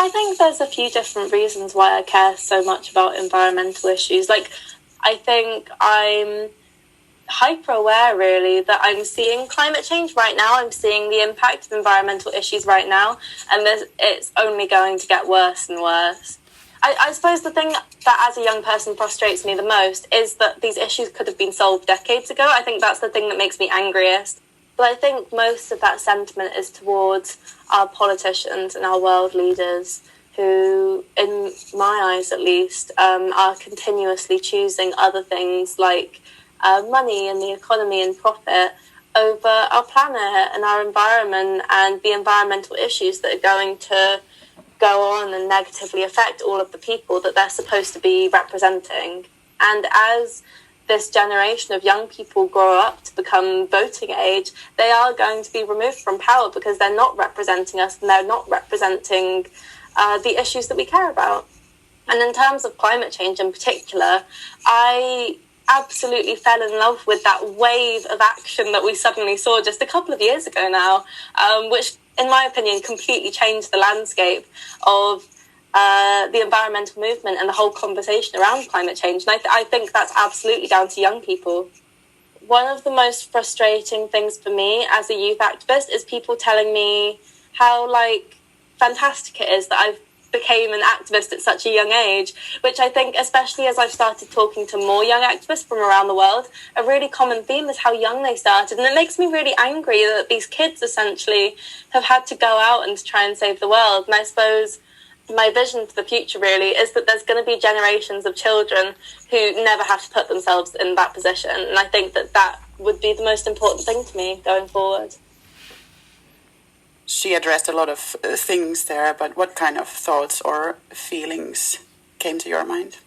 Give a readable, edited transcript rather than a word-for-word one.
I think there's a few different reasons why I care so much about environmental issues. Like, I think I'm hyper aware, really, that I'm seeing climate change right now. I'm seeing the impact of environmental issues right now, and it's only going to get worse and worse. I suppose the thing that as a young person frustrates me the most is that these issues could have been solved decades ago. I think that's the thing that makes me angriest. But I think most of that sentiment is towards our politicians and our world leaders who, in my eyes at least, are continuously choosing other things like money and the economy and profit over our planet and our environment and the environmental issues that are going to go on and negatively affect all of the people that they're supposed to be representing. And as this generation of young people grow up to become voting age, they are going to be removed from power because they're not representing us and they're not representing the issues that we care about. And in terms of climate change in particular, I absolutely fell in love with that wave of action that we suddenly saw just a couple of years ago now, which, in my opinion, completely changed the landscape of the environmental movement and the whole conversation around climate change. And I think that's absolutely down to young people. One of the most frustrating things for me as a youth activist is people telling me how, fantastic it is that I've became an activist at such a young age, which I think, especially as I've started talking to more young activists from around the world, a really common theme is how young they started. And it makes me really angry that these kids essentially have had to go out and try and save the world. And I suppose my vision for the future really is that there's going to be generations of children who never have to put themselves in that position. And I think that would be the most important thing to me going forward. She addressed a lot of things there, but what kind of thoughts or feelings came to your mind?